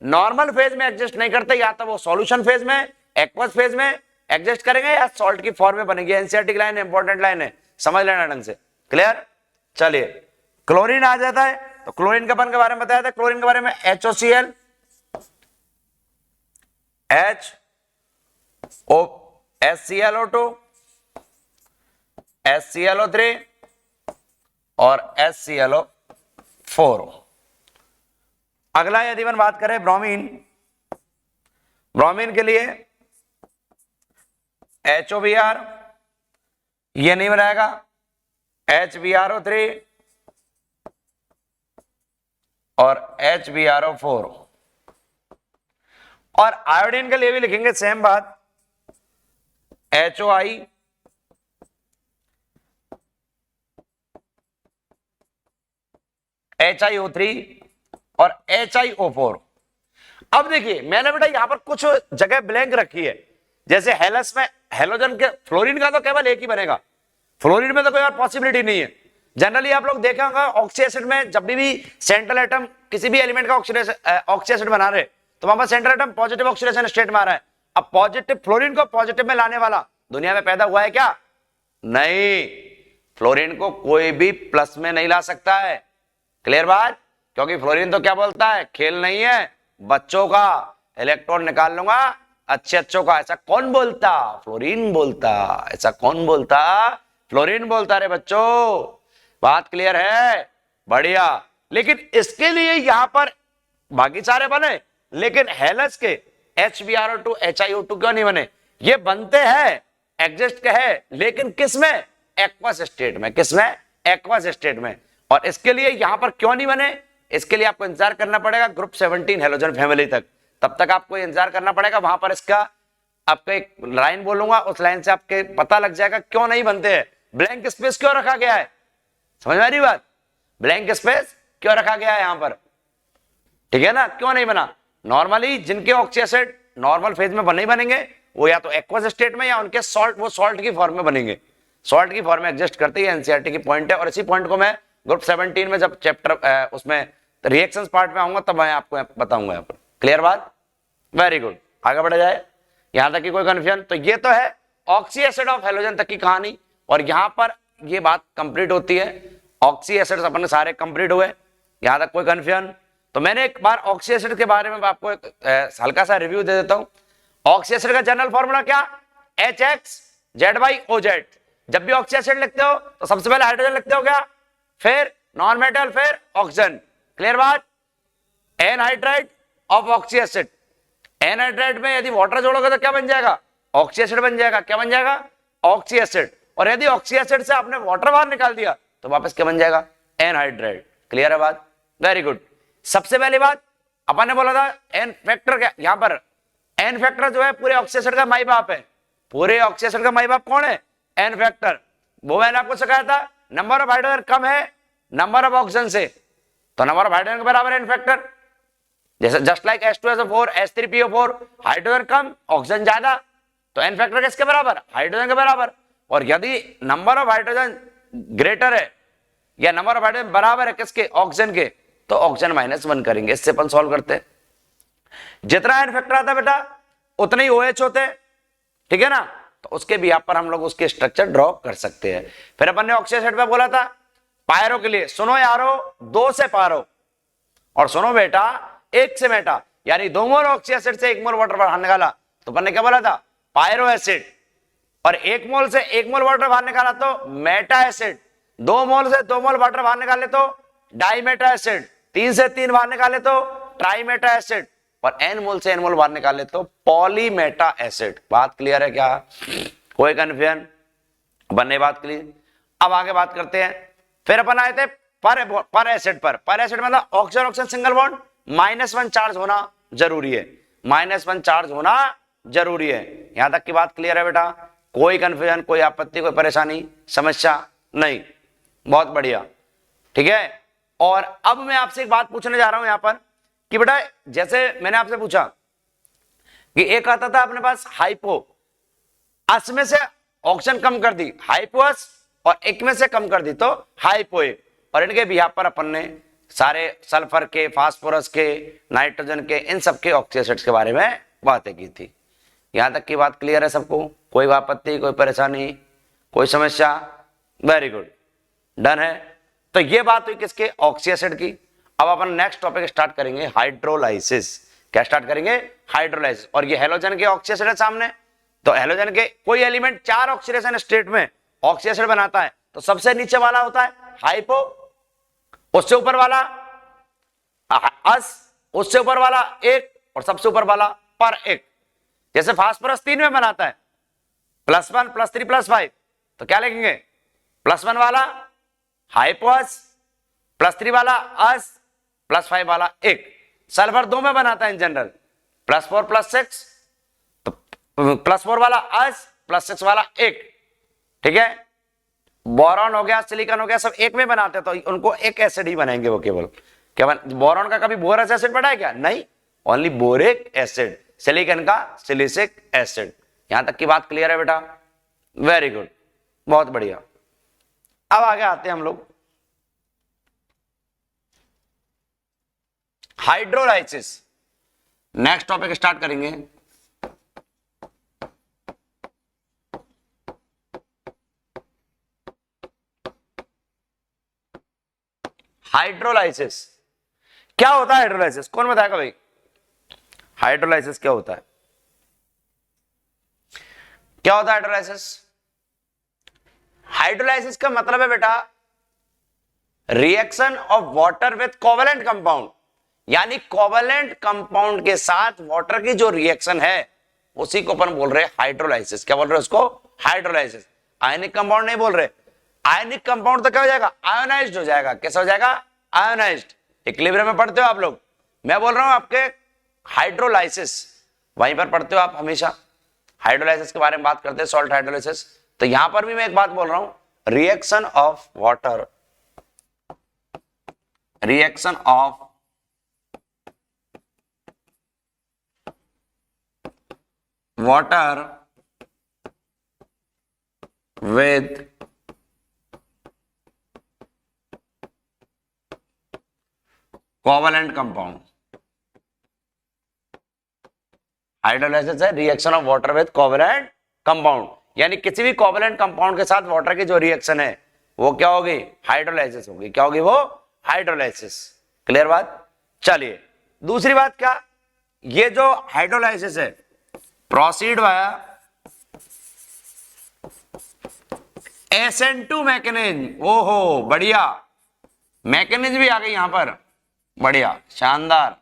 नॉर्मल फेज में एग्जिस्ट नहीं करते, या तो वो सॉल्यूशन फेज में, एक्वस फेज में एग्जिस्ट करेंगे या सॉल्ट की फॉर्म में बनेगी। एनसीईआरटी की लाइन है, इंपॉर्टेंट लाइन है, समझ लेना ढंग से। क्लियर? चलिए क्लोरीन आ जाता है, तो क्लोरीन के अपन के बारे में बताया था। क्लोरीन के बारे में HOCl, HClO2, HClO3 और HClO4। अगला यदि हम बात करें ब्रोमीन, ब्रोमीन के लिए HOBr, ये नहीं बनाएगा, HBrO3 और HBrO4। और आयोडीन के लिए भी लिखेंगे सेम बात, HOI, HiO3 और HiO4। अब देखिए मैंने बेटा यहां पर कुछ जगह ब्लैंक रखी है, जैसे हेलस में हेलोजन के, फ्लोरीन का तो केवल एक ही बनेगा, फ्लोरीन में तो कोई और पॉसिबिलिटी नहीं है। जनरली आप लोग देखे होंगे ऑक्सी एसिड में जब भी सेंट्रल एटम किसी भी एलिमेंट का ऑक्सी एसिड बना रहे, तो वहां पर central atom positive oxidation state में आ रहा है। अब पॉजिटिव फ्लोरीन को पॉजिटिव में लाने वाला दुनिया में पैदा हुआ है क्या? नहीं, फ्लोरीन को कोई भी प्लस में नहीं ला सकता है। क्लियर बात? क्योंकि फ्लोरीन तो क्या बोलता है? खेल नहीं है बच्चों का, इलेक्ट्रॉन निकाल लूंगा अच्छे अच्छों का। ऐसा कौन बोलता? फ्लोरीन बोलता। ऐसा कौन बोलता? फ्लोरीन बोलता रे बच्चों। बात क्लियर है? बढ़िया। लेकिन इसके लिए यहां पर बाकी सारे बने, लेकिन हेलस के HBrO2 HiO2 क्यों नहीं बने? ये बनते हैं, एग्जिस्ट के है, लेकिन किस में? एक्वस स्टेट में। किस में? एक्वस स्टेट में। और इसके लिए यहां पर क्यों नहीं बने? इसके लिए आपको इंतजार करना पड़ेगा ग्रुप 17 हेलोजन फैमिली तक। तब तक आपको इंतजार करना पड़ेगा। वहां पर इसका आपको एक लाइन बोलूंगा, उस लाइन से आपके पता लग जाएगा क्यों नहीं बनते हैं। ब्लैंक स्पेस क्यों रखा गया है? समझ में आ रही बात? ब्लैंक स्पेस क्यों रखा गया है यहां पर? ठीक है ना? क्यों नहीं बना? नॉर्मली जिनके ऑक्सी एसिड नॉर्मल फेज में नहीं बनेंगे, वो या तो एक्वस स्टेट में या उनके सॉल्ट, वो सॉल्ट की फॉर्म में बनेंगे। सॉल्ट की फॉर्म में एग्जिस्ट करते हैं, एनसीईआरटी की पॉइंट है। और इसी पॉइंट को मैं ग्रुप 17 में जब चैप्टर उसमें रिएक्शंस पार्ट में आऊंगा तब मैं आपको बताऊंगा यहाँ पर। क्लियर बात? Very good. आगे बढ़ा जाए, यहां तक की कोई कंफ्यूजन? तो ये तो है ऑक्सी एसिड ऑफ हेलोजन तक की कहानी, और यहां पर ये बात कंप्लीट होती है। ऑक्सी एसिड्स अपने सारे कंप्लीट हुए, यहां तक कोई कंफ्यूजन? तो मैंने एक बार ऑक्सी एसिड के बारे में आपको एक हल्का सा रिव्यू दे देता हूं। ऑक्सी एसिड का जनरल फॉर्मूला क्या? HXZ/OZ। जब भी ऑक्सी एसिड लिखते हो तो सबसे पहले हाइड्रोजन लिखते हो क्या, फिर नॉन मेटल, फिर ऑक्सीजन। क्लियर बात? Anhydride of oxy acid. Anhydride में यदि वाटर जोड़ोगे तो क्या बन जाएगा? ऑक्सी एसिड बन जाएगा। क्या बन जाएगा? Oxy acid. और यदि ऑक्सी एसिड से आपने वाटर बाहर निकाल दिया तो वापस क्या बन जाएगा? एनहाइड्राइड। क्लियर है बात? Very good. सबसे पहली बात अपन ने बोला था एन फैक्टर, क्या यहां पर एन फैक्टर जो है पूरे ऑक्सी एसिड का माई बाप है। पूरे ऑक्सी एसिड का माई बाप कौन है? N factor. वो मैंने आपको सिखाया था, नंबर ऑफ हाइड्रोजन कम है नंबर ऑफ ऑक्सीजन से, तो नंबर ऑफ हाइड्रोजन के बराबर एन फैक्टर। जैसे just like H2SO4 H3PO4, hydrogen कम ऑक्सीजन ज्यादा, तो एन फैक्टर किसके बराबर? हाइड्रोजन के बराबर। और यदि नंबर ऑफ हाइड्रोजन ग्रेटर है या नंबर ऑफ हाइड्रोजन बराबर है किसके? ऑक्सीजन के, तो ऑक्सीजन -1 करेंगे। इससे अपन सॉल्व करते हैं। जितना एन फैक्टर आता है बेटा उतने ही OH होते हैं। ठीक है ना? तो उसके भी यहाँ पर हम लोग उसके स्ट्रक्चर ड्रॉ कर सकते हैं। फिर अपन ने ऑक्सीजन एसिड पे बोला था पायरो के लिए, सुनो यारो 2 से पारो और सुनो बेटा 1 से मेटा, यानी 2 मोल ऑक्सीजन एसिड से 1 मोल वाटर बाहर निकाला तो अपन ने क्या बोला था पायरो एसिड, और 1 मोल से 1 मोल वाटर बाहर निकाला तो मेटा एसिड, 2 मोल से 2 मोल वाटर बाहर निकाले तो डाइमेटा एसिड, 3 से 3 बाहर निकाले तो ट्राइमेटा एसिड, और n मोल से n मोल बाहर निकाले तो पॉलीमेटा एसिड। बात क्लियर है क्या? कोई कंफ्यूजन? बनने बात क्लियर। अब आगे बात करते हैं। फिर अपन आए थे पर एसिड पर एसिड मतलब oxygen oxygen single bond -1 charge होना जरूरी है, -1 चार्ज होना जरूरी है। यहां तक की बात क्लियर है बेटा? कोई कंफ्यूजन, कोई आपत्ति, कोई परेशानी, समस्या नहीं? बहुत बढ़िया, ठीक है। और अब मैं आपसे एक बात पूछने जा रहा हूं यहां पर कि बेटा जैसे मैंने आपसे पूछा कि एक आता था अपने पास हाइपो, अस में से ऑक्सीजन कम कर दी हाइपोअस और एक में से कम कर दी तो हाइपोइक, और इनके भी यहां पर अपन ने सारे सल्फर के, फास्फोरस के, नाइट्रोजन के, इन सब के ऑक्सीजन एसिड्स के बारे में बातें की थी। यहां तक की बात क्लियर है सबको? कोई आपत्ति, कोई परेशानी, कोई समस्या? वेरी गुड, डन है। तो ये बात हुई किसके? ऑक्सी एसिड की। अब अपन नेक्स्ट टॉपिक स्टार्ट करेंगे हाइड्रोलाइसिस। क्या स्टार्ट करेंगे? हाइड्रोलाइसिस। और ये हेलोजन के ऑक्सी एसिड है सामने, तो हेलोजन के कोई एलिमेंट 4 ऑक्सीडेशन स्टेट में ऑक्सी एसिड बनाता है तो सबसे नीचे वाला होता है हाइपो, उससे ऊपर वाला अस, उससे ऊपर वाला एक, और सबसे ऊपर वाला पर एक। जैसे फास्फोरस 3 में बनाता है +1 +3 +5, तो क्या लिखेंगे? +1 वाला हाइपोअस, +3 वाला अस, +5 वाला एक। सल्फर 2 में बनाता है इन जनरल +4 +6, तो +4 वाला अस, +6 वाला एक, ठीक है। बोरॉन हो गया, सिलिकॉन हो गया, सब एक में बनाते हैं तो उनको एक एसिड ही बनाएंगे वो केवल। क्या बोरॉन का कभी बोरस एसिड पढ़ा है क्या? नहीं, ओनली बोरिक एसिड। सिलिकॉन का सिलिसिक एसिड। यहां तक की बात क्लियर है बेटा? वेरी गुड, बहुत बढ़िया। अब आगे आते हैं हम लोग हाइड्रोलाइसिस। नेक्स्ट टॉपिक स्टार्ट करेंगे। हाइड्रोलाइसिस क्या होता है? हाइड्रोलाइसिस कौन बताएगा भाई? हाइड्रोलाइसिस क्या होता है? क्या होता है हाइड्रोलाइसिस? हाइड्रोलाइसिस का मतलब है बेटा reaction of water with covalent compound, यानी कोवेलेंट कंपाउंड के साथ वाटर की जो रिएक्शन है उसी को अपन बोल रहे हैं हाइड्रोलाइसिस। क्या बोल रहे हैं उसको? हाइड्रोलाइसिस। आयनिक कंपाउंड नहीं बोल रहे। आयनिक कंपाउंड तो क्या हो जाएगा? आयोनाइज्ड हो जाएगा। कैसा हो जाएगा? आयोनाइज्ड। इक्विलिब्रियम में पढ़ते हो आप लोग, मैं बोल रहा हूं आपके हाइड्रोलाइसिस, वहीं पर पढ़ते हो आप हमेशा। हाइड्रोलाइसिस के बारे में बात करते हैं, सॉल्ट हाइड्रोलाइसिस। तो यहां पर भी मैं एक बात बोल रहा हूं, reaction of water, reaction of water with covalent compound. Hydrolysis है reaction of water with covalent compound, यानी किसी भी कोवेलेंट कंपाउंड के साथ वाटर की जो रिएक्शन है वो क्या होगी? हाइड्रोलाइसिस होगी। क्या होगी वो? हाइड्रोलाइसिस। क्लियर बात? चलिए दूसरी बात क्या, ये जो हाइड्रोलाइसिस है प्रोसीड वाया SN2 मैकेनिज्म। ओहो बढ़िया, मैकेनिज्म भी आ गई यहां पर, बढ़िया शानदार।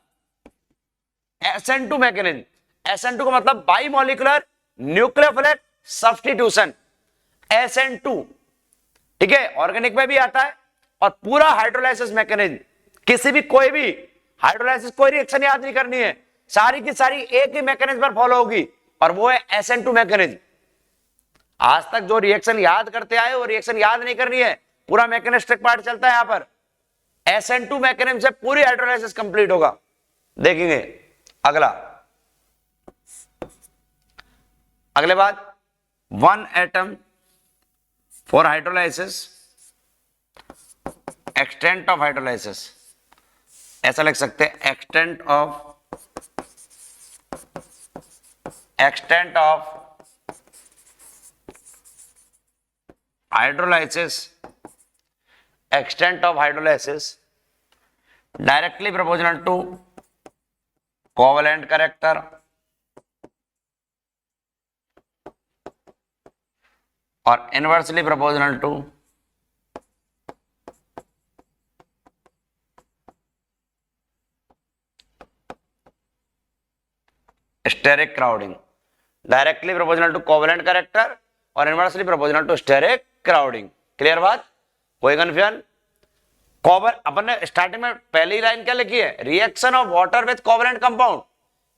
SN2 मैकेनिज्म, SN2 का मतलब by molecular nucleophilic substitution, SN2, ठीक है। ऑर्गेनिक में भी आता है। और पूरा हाइड्रोलाइसिस मैकेनिज्म, किसी भी कोई भी हाइड्रोलाइसिस कोई रिएक्शन याद नहीं करनी है, सारी की सारी एक ही मैकेनिज्म पर फॉलो होगी और वो है SN2 मैकेनिज्म। आज तक जो रिएक्शन याद करते आए वो रिएक्शन याद नहीं करनी है, पूरा मैकेनिस्टिक पार्ट चलता है यहां पर। SN2 मैकेनिज्म से पूरी हाइड्रोलाइसिस कंप्लीट होगा। देखेंगे अगला, अगले बात 1 atom for hydrolysis, extent of hydrolysis, ऐसा लिख सकते हैं extent of hydrolysis, extent of hydrolysis directly proportional to covalent character or inversely proportional to steric crowding. Directly proportional to covalent character और inversely proportional to steric crowding. Clear बात? कोई confusion? अपन ने starting में पहली लाइन क्या लिखी है? Reaction of water with covalent compound,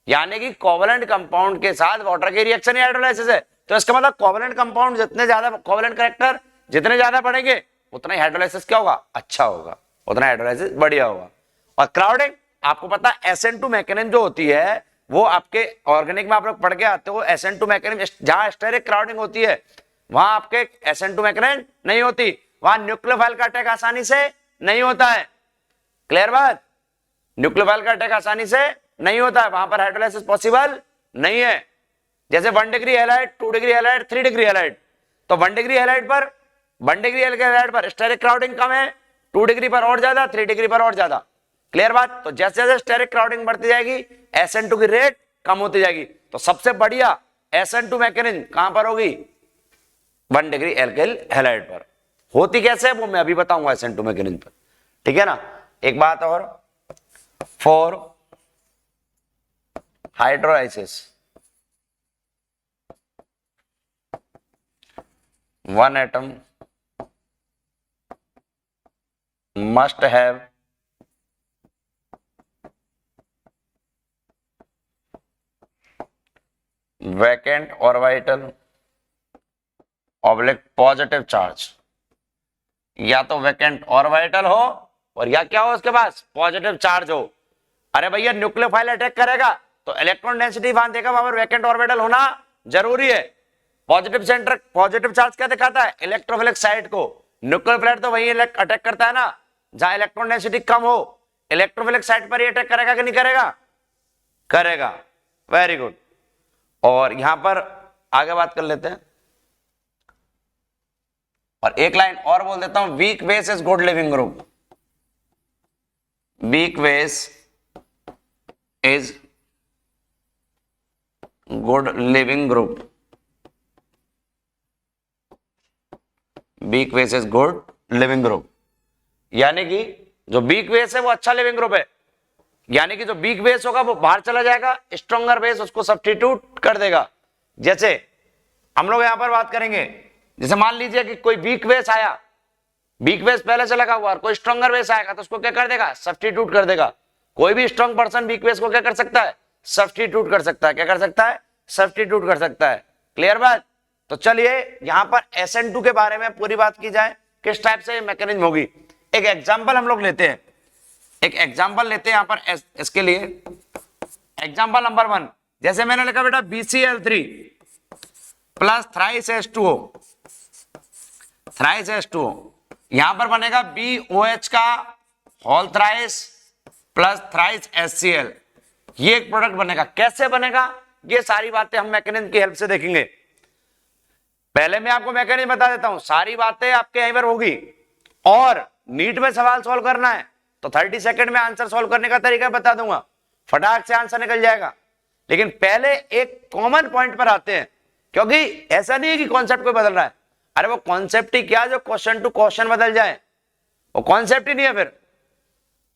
यानी कि कोवलेंट कंपाउंड के साथ वाटर की रिएक्शन ही हाइड्रोलाइसिस है. तो इसका मतलब कोवलेंट कंपाउंड जितने ज्यादा, कोवलेंट कैरेक्टर जितने ज्यादा बढ़ेंगे उतना ही हाइड्रोलाइसिस क्या होगा? अच्छा होगा, उतना हाइड्रोलाइसिस बढ़िया होगा. और क्राउडिंग आपको पता है SN2 मैकेनिज्म जो होती है वो आपके ऑर्गेनिक में आप लोग पढ़ के आते हो. SN2 मैकेनिज्म जहां स्टेरिक क्राउडिंग होती है वहां आपके SN2 मैकेनिज्म नहीं होती, वहां न्यूक्लियोफाइल का अटैक आसानी से नहीं होता है. क्लियर बात? न्यूक्लियोफाइल का अटैक आसानी से नहीं होता है, वहां पर हाइड्रोलाइसिस पॉसिबल नहीं है. जैसे 1 degree halide, 2 degree halide, 3 degree halide, तो 1 डिग्री हैलाइड पर स्टेरिक क्राउडिंग कम है, 2 डिग्री पर और ज्यादा, 3 डिग्री पर और ज्यादा. क्लियर बात? तो जैसे जैसे स्टेरिक क्राउडिंग बढ़ती जाएगी SN2 की रेट कम होती जाएगी. तो सबसे बढ़िया SN2 मैकेनिज्म कहां पर होगी? 1 डिग्री एल्काइल हैलाइड पर. होती कैसे वो मैं अभी बताऊंगा SN2 मैकेनिज्म पर. ठीक है ना? एक बात और, for hydrolysis 1 atom must have vacant orbital oblique positive charge. या तो वैकेंट ऑर्बिटल हो और या क्या हो उसके पास? पॉजिटिव चार्ज हो. अरे भैया न्यूक्लियोफाइल अटैक करेगा तो इलेक्ट्रॉन डेंसिटी वहां देगा, वहां पर वैकेंट ऑर्बिटल होना जरूरी है. पॉजिटिव सेंटर, पॉजिटिव चार्ज क्या दिखाता है? इलेक्ट्रोफिलिक साइड को. न्यूक्लियोफाइल तो वही अटैक करता है ना जहां इलेक्ट्रॉन डेंसिटी कम हो. इलेक्ट्रोफिलिक साइड पर ही अटैक करेगा कि नहीं करेगा? करेगा. Very good. और यहां पर आगे बात कर लेते हैं और एक लाइन और बोल देता हूं. Weak base is good leaving group. Weak base is good leaving group. Weak base is good leaving group, यानी कि जो वीक बेस है वो अच्छा लिविंग ग्रुप है. यानी कि जो वीक बेस होगा वो बाहर चला जाएगा, स्ट्रॉन्गर बेस उसको सब्स्टिट्यूट कर देगा. जैसे हम लोग यहां पर बात करेंगे, जैसे मान लीजिए कि कोई वीक बेस आया, वीक बेस पहले से लगा हुआ और कोई स्ट्रॉन्गर बेस आएगा तो उसको क्या कर देगा? सब्स्टिट्यूट कर देगा. कोई भी स्ट्रॉन्ग पर्सन वीक बेस को क्या कर सकता है? सब्स्टिट्यूट कर सकता है. क्या कर सकता है? सब्स्टिट्यूट कर सकता है. क्लियर बात? तो चलिए यहां पर SN2 के बारे में पूरी बात की जाए, किस टाइप से मैकेनिज्म होगी. एक एग्जाम्पल हम लोग लेते हैं, एक एग्जाम्पल लेते हैं यहां पर इसके लिए. एग्जाम्पल नंबर 1, जैसे मैंने लिखा बेटा BCl3 plus thrice H2O, thrice H2O. यहां पर बनेगा BOH का whole thrice plus thrice HCl. ये एक प्रोडक्ट बनेगा. कैसे बनेगा ये सारी बातें हम मैकेनिज्म की हेल्प से देखेंगे. पहले मैं आपको मैकेनिज्म बता देता हूं, सारी बातें आपके यहीं पर होगी. और नीट में सवाल सॉल्व करना है तो 30 सेकंड में आंसर सॉल्व करने का तरीका बता दूंगा, फटाक से आंसर निकल जाएगा. लेकिन पहले एक कॉमन पॉइंट पर आते हैं, क्योंकि ऐसा नहीं है कि कॉन्सेप्ट कोई बदल रहा है. अरे वो कॉन्सेप्ट ही क्या जो क्वेश्चन टू क्वेश्चन बदल जाए, वो कॉन्सेप्ट ही नहीं है फिर.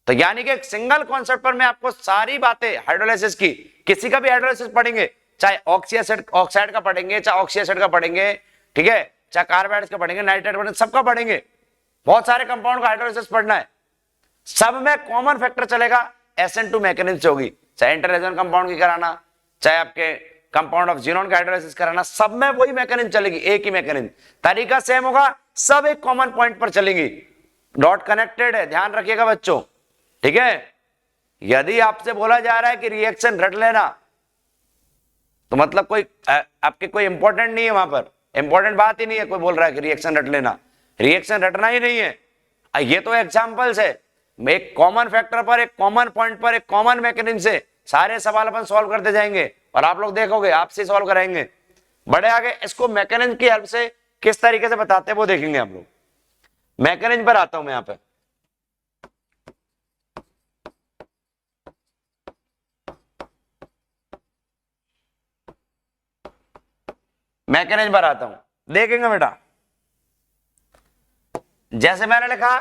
तो यानी कि एक सिंगल कॉन्सेप्ट पर मैं आपको सारी बातें हाइड्रोलाइसिस की, किसी का भी हाइड्रोलाइसिस पढ़ेंगे, चाहे ऑक्सी एसिड ऑक्साइड का पढ़ेंगे, चाहे ऑक्सी एसिड का पढ़ेंगे, ठीक है, चाहे कार्बाइड्स का पढ़ेंगे, नाइट्रेट पढ़ेंगे, सबका पढ़ेंगे. बहुत सारे कंपाउंड का हाइड्रोलाइसिस पढ़ना है. सब में कॉमन फैक्टर चलेगा SN2 मैकेनिज्म से होगी. चाहे इंटररेजन कंपाउंड की कराना, चाहे आपके कंपाउंड ऑफ जीनोन का हाइड्रोलाइसिस कराना, सब में वही मैकेनिज्म चलेगी. एक ही मैकेनिज्म, तरीका सेम होगा, सब एक कॉमन पॉइंट पर चलेंगी. डॉट कनेक्टेड है, ध्यान रखिएगा बच्चों. ठीक है? यदि आपसे बोला जा रहा है कि रिएक्शन रट लेना, तो मतलब कोई आपके कोई इंपॉर्टेंट नहीं है, वहां पर इंपॉर्टेंट बात ही नहीं है. कोई बोल रहा है कि रिएक्शन रट लेना, रिएक्शन रटना ही नहीं है. ये तो एग्जांपल्स है. एक कॉमन फैक्टर पर, एक कॉमन पॉइंट पर, एक कॉमन मैकेनिज्म से सारे सवाल अपन सॉल्व करते जाएंगे और आप लोग देखोगे आपसे सॉल्व कराएंगे. बड़े आगे इसको मैकेनिज्म की हेल्प से किस तरीके से बताते हैं वो देखेंगे हम लोग। मैकेनिज्म पर आता हूं मैं यहां पे। मैकेनिज्म पर आता हूं, देखेंगे बेटा। जैसे मैंने लिखा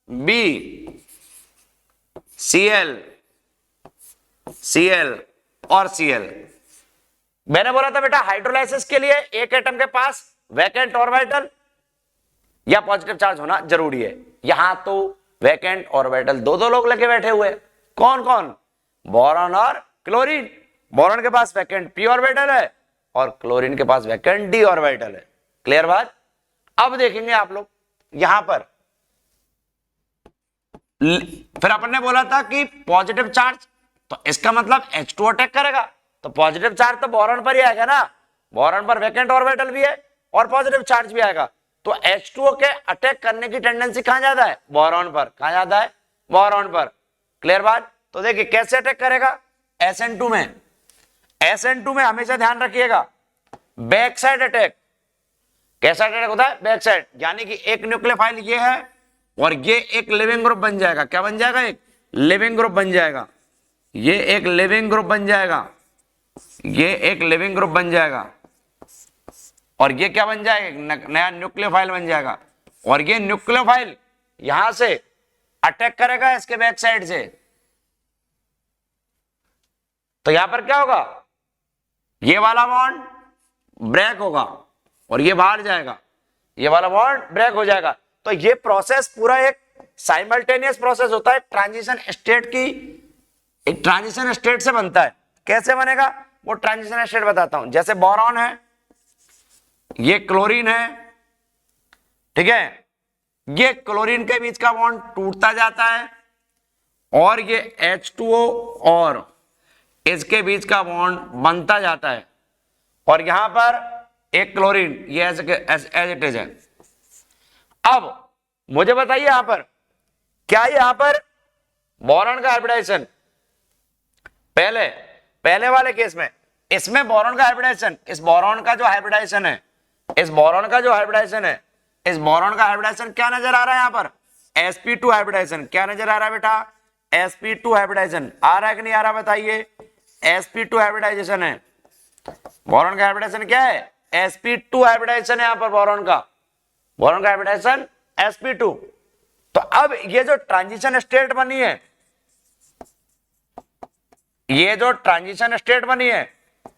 बी Cl Cl और Cl, मैंने बोला था बेटा हाइड्रोलाइसिस के लिए एक एटम के पास वैकेंट ऑर्बिटल या पॉजिटिव चार्ज होना जरूरी है। यहां तो वैकेंट ऑर्बिटल दो दो लोग लगे बैठे हुए। कौन कौन? बोरॉन और क्लोरीन। बोरॉन के पास वैकेंट p ऑर्बिटल है और क्लोरीन के पास वैकेंट d ऑर्बिटल है। क्लियर बात? अब देखेंगे आप लोग यहां पर, फिर अपन ने बोला था कि पॉजिटिव चार्ज, तो इसका मतलब H2 अटैक करेगा, तो पॉजिटिव चार्ज तो बोरॉन पर ही आएगा ना। बोरॉन पर वैकेंट ऑर्बिटल भी है और पॉजिटिव चार्ज भी आएगा, तो H2O के अटैक करने की टेंडेंसी कहां ज्यादा है? बोरॉन पर। कहां ज्यादा है? बोरॉन पर। क्लियर बात? तो देखिए कैसे अटैक करेगा। SN2 में, SN2 में हमेशा ध्यान रखिएगा बैक साइड अटैक। कैसा अटैक होता है? बैक साइड, यानी कि एक न्यूक्लियोफाइल ये है और ये एक लिविंग ग्रुप बन जाएगा। क्या बन जाएगा? एक लिविंग ग्रुप बन जाएगा। ये एक लिविंग ग्रुप बन जाएगा, ये एक लिविंग ग्रुप बन जाएगा और ये क्या बन जाएगा? नया न्यूक्लियोफाइल बन जाएगा। और ये न्यूक्लियोफाइल यहां से अटैक करेगा इसके बैक साइड से, तो यहां पर क्या होगा? ये वाला बॉन्ड ब्रेक होगा और ये बाहर जाएगा, ये वाला बॉन्ड ब्रेक हो जाएगा। तो ये प्रोसेस पूरा एक साइमल्टेनियस प्रोसेस होता है, ट्रांजिशन स्टेट की, एक ट्रांजिशन स्टेट से बनता है। कैसे बनेगा वो ट्रांजिशन स्टेट बताता हूं। जैसे बोरॉन है, ये क्लोरीन है, ठीक है, ये क्लोरीन के बीच का बॉन्ड टूटता जाता है और ये H2O और इसके बीच का बॉन्ड बनता जाता है और यहां पर एक क्लोरीन, ये एज इट इज है। अब मुझे बताइए यहां पर क्या यहां पर बोरॉन का हाइब्रिडाइजेशन, पहले वाले केस में इसमें बोरॉन का हाइब्रिडाइजेशन, इस बोरॉन का जो हाइब्रिडाइजेशन है, इस बोरॉन का जो हाइब्रिडाइजेशन है, इस बोरॉन का हाइब्रिडाइजेशन क्या नजर आ रहा है? यहां पर sp2 हाइब्रिडाइजेशन क्या नजर आ रहा है बेटा? sp2 हाइब्रिडाइजेशन आ रहा है कि नहीं आ रहा? बताइए। sp2 हाइब्रिडाइजेशन है, बोरॉन का हाइब्रिडाइजेशन क्या है? sp2 हाइब्रिडाइजेशन है यहां पर बोरॉन का हाइब्रिडाइजेशन sp2। तो अब ये जो ट्रांजिशन स्टेट बनी है, ये जो ट्रांजिशन स्टेट बनी है,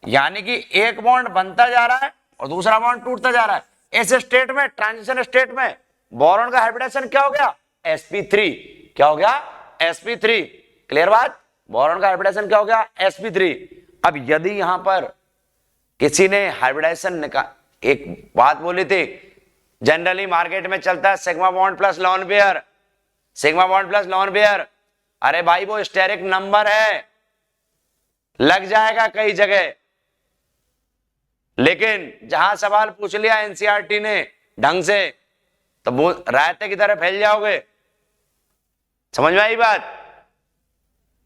यानी कि एक बॉन्ड बनता जा रहा है और दूसरा बॉन्ड टूटता जा रहा है। इस स्टेट में, ट्रांजिशन स्टेट में बोरॉन का हाइब्रिडाइजेशन क्या हो गया? sp3। क्या हो गया? sp3। क्लियर बात? बोरॉन का हाइब्रिडाइजेशन क्या हो गया? sp3। अब यदि यहां पर किसी ने हाइब्रिडाइजेशन का एक बात बोली थी, जनरली मार्केट में चलता है sigma bond plus lone pair, sigma bond plus lone pair. अरे भाई वो स्टेरिक नंबर है, लग जाएगा कई जगह, लेकिन जहां सवाल पूछ लिया एनसीईआरटी ने ढंग से, तो वो रायते की तरह फैल जाओगे। समझ में आई बात?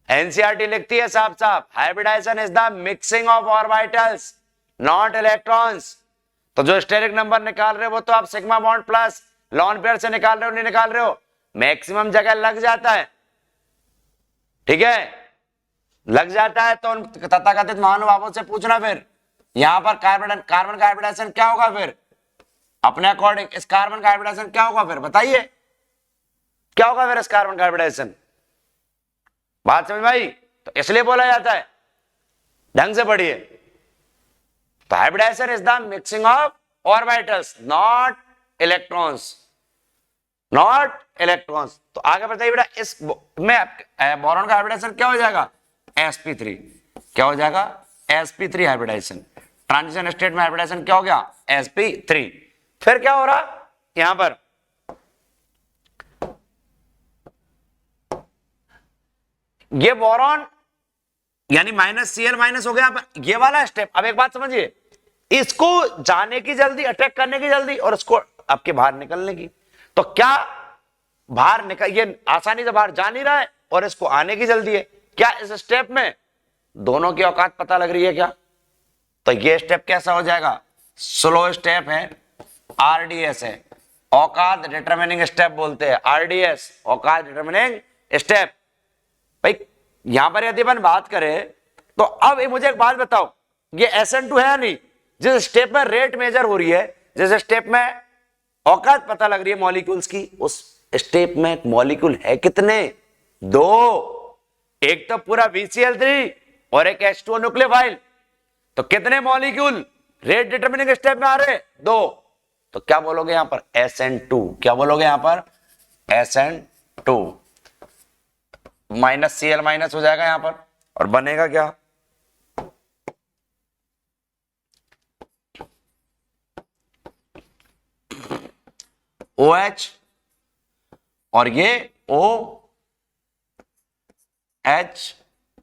एनसीईआरटी लिखती है साफ साफ, hybridization is the mixing of orbitals not electrons. तो जो स्टेरिक नंबर निकाल रहे हो वो तो आप sigma bond plus lone pair से निकाल रहे हो, नहीं निकाल रहे हो, मैक्सिमम जगह लग जाता है, ठीक है, लग जाता है। तो उन तथाकथित महानुभावों से पूछना फिर यहां पर कार्बन का हाइब्रिडाइजेशन क्या होगा, फिर अपने अकॉर्डिंग इस कार्बन का हाइब्रिडाइजेशन क्या होगा, फिर बताइए क्या होगा फिर इस कार्बन का हाइब्रिडाइजेशन। बात समझ में आई? तो इसलिए बोला जाता है, ढंग से पढ़िए। तो hybridization is the mixing of orbitals not electrons, not electrons. तो आगे बताइए बेटा, इस में बोरॉन का हाइब्रिडाइजेशन क्या हो जाएगा? sp3। क्या हो जाएगा? sp3 hybridization. ट्रांजिशन स्टेट में हाइब्रिडाइजेशन क्या हो गया? sp3। फिर क्या हो रहा यहां पर? ये बोरॉन यानी -Cl- हो गया, ये वाला स्टेप। अब एक बात समझिए, इसको जाने की जल्दी, अटैक करने की जल्दी और इसको आपके बाहर निकलने की। तो क्या बाहर निकल, ये आसानी से बाहर जा नहीं रहा है और इसको आने की जल्दी है। क्या इस स्टेप में दोनों की औकात पता लग रही है क्या? तो ये स्टेप कैसा हो जाएगा? स्लो स्टेप है, आरडीएस है, औकात डिटरमिनिंग स्टेप बोलते हैं, आरडीएस औकात डिटरमिनिंग स्टेप। भाई यहां पर यदि अपन बात करें तो अब मुझे एक बात बताओ, ये SN2 है या नहीं? जिस स्टेप में रेट मेजर हो रही है, जिस स्टेप में औकात पता लग रही है मॉलिक्यूल्स की, उस स्टेप में मॉलिक्यूल है कितने? 2। एक तो पूरा BCl3 और एक H2O न्यूक्लियोफाइल। तो कितने मॉलिक्यूल रेट डिटरमिनिंग स्टेप में आ रहे? 2। तो क्या बोलोगे यहां पर? SN2। क्या बोलोगे यहां पर? SN2 माइनस Cl माइनस हो जाएगा यहां पर, और बनेगा क्या? OH और ये OH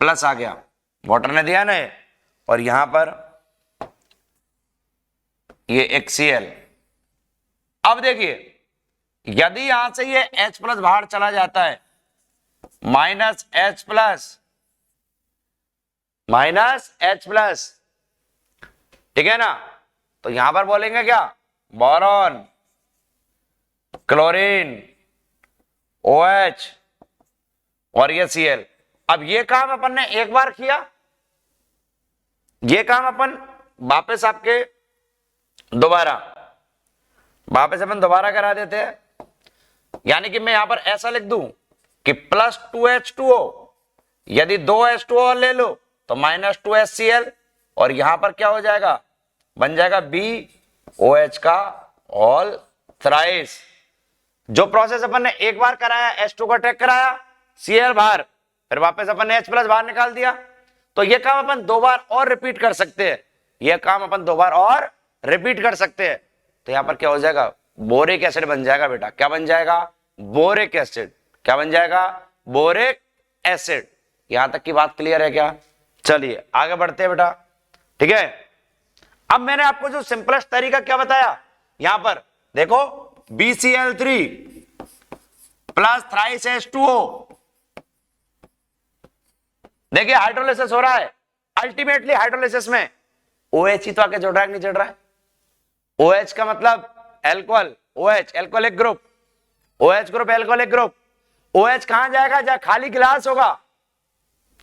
प्लस आ गया, वाटर ने दिया ना, और यहां पर ये एक Cl। अब देखिए यदि यहां से ये H प्लस बाहर चला जाता है, माइनस H प्लस, ठीक है ना, तो यहां पर बोलेंगे क्या? बोरॉन, क्लोरीन, OH और ये Cl। अब ये काम अपन ने एक बार किया, ये काम अपन वापस आपके वापस अपन दोबारा करा देते हैं। यानी कि मैं यहां पर ऐसा लिख दूं कि प्लस 2H2O, यदि 2H2O और ले लो तो माइनस 2HCl, और यहां पर क्या हो जाएगा? बन जाएगा BOH का होल थ्राइस। जो प्रोसेस अपन ने एक बार कराया, H2 को अटैक कराया, Cl बाहर, फिर वापस अपन ने H प्लस बाहर निकाल दिया, तो ये काम अपन 2 बार और रिपीट कर सकते हैं। ये काम अपन 2 बार और रिपीट कर सकते हैं। तो यहां पर क्या हो जाएगा? बोरिक एसिड बन जाएगा बेटा। क्या बन जाएगा? Boric acid. क्या बन जाएगा? Boric acid. यहां तक की बात क्लियर है क्या? चलिए आगे बढ़ते हैं बेटा, ठीक है। अब मैंने आपको जो सिंपलेस्ट तरीका क्या बताया, यहां पर देखो BCl3 प्लस थ्राइस H2O, देखिए हाइड्रोलिसिस हो रहा है। अल्टीमेटली हाइड्रोलिसिस में OH ही तो आके जुड़ रहा है, नहीं जुड़ रहा है? OH का मतलब alcohol, OH alcoholic group, OH group alcoholic group. OH कहां जाएगा? जहां खाली गिलास होगा।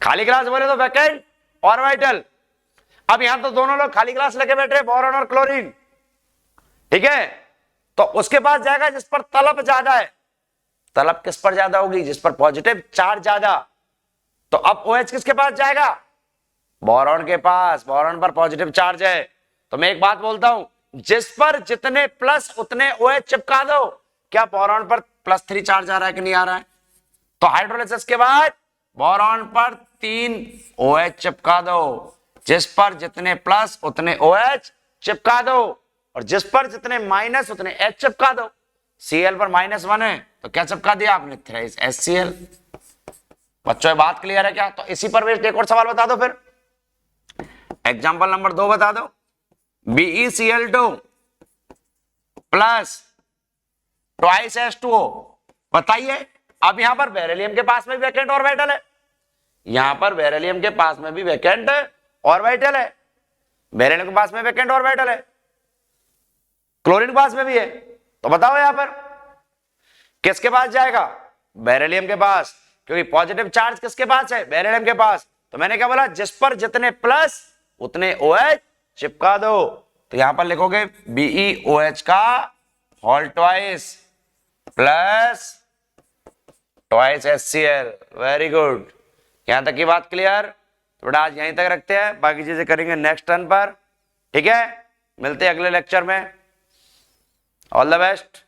खाली गिलास बोले तो वैकेंट ऑर्बिटल। अब यहां तो दोनों लोग खाली गिलास लेके बैठे हैं, बोरॉन और क्लोरीन, ठीक है। तो उसके पास जाएगा जिस पर तलब ज्यादा है। तलब किस पर ज्यादा होगी? जिस पर पॉजिटिव चार्ज ज्यादा। तो अब OH किसके पास जाएगा? बोरॉन के पास। बोरॉन पर पॉजिटिव चार्ज है। तो मैं एक बात बोलता हूं, जिस पर जितने प्लस उतने OH चिपका दो। क्या बोरॉन पर +3 चार्ज आ रहा है कि नहीं आ रहा है? तो हाइड्रोलिसिस के बाद बोरॉन पर 3 OH चिपका दो। जिस पर जितने प्लस उतने OH चिपका दो, और जिस पर जितने माइनस उतने H चिपका दो। Cl पर -1 है तो क्या चिपका दिया आपने? Thrice HCl। बच्चों बात क्लियर है क्या? तो इसी पर बेस्ड एक और सवाल बता दो फिर। एग्जाम्पल नंबर 2 बता दो। BeCl2 प्लस ट्वाइस H2O, बताइए। अब यहां पर बेरिलियम के पास में भी वैकेंट ऑर्बिटल है, यहां पर बेरिलियम के पास में भी वैकेंट ऑर्बिटल है, बेरिलियम के पास में वैकेंट ऑर्बिटल है, क्लोरीन के पास में भी है। तो बताओ यहां पर किसके पास जाएगा? बेरिलियम के पास, क्योंकि पॉजिटिव चार्ज किसके पास है? बेरिलियम के पास। तो मैंने क्या बोला? जिस पर जितने प्लस उतने OH चिपका दो। तो यहां पर लिखोगे BeOH का whole twice plus twice HCl। Very good, यहां तक की बात क्लियर। तो बेटा आज यहीं तक रखते हैं, बाकी चीजें करेंगे नेक्स्ट टर्न पर, ठीक है। मिलते हैं अगले लेक्चर में। All the best.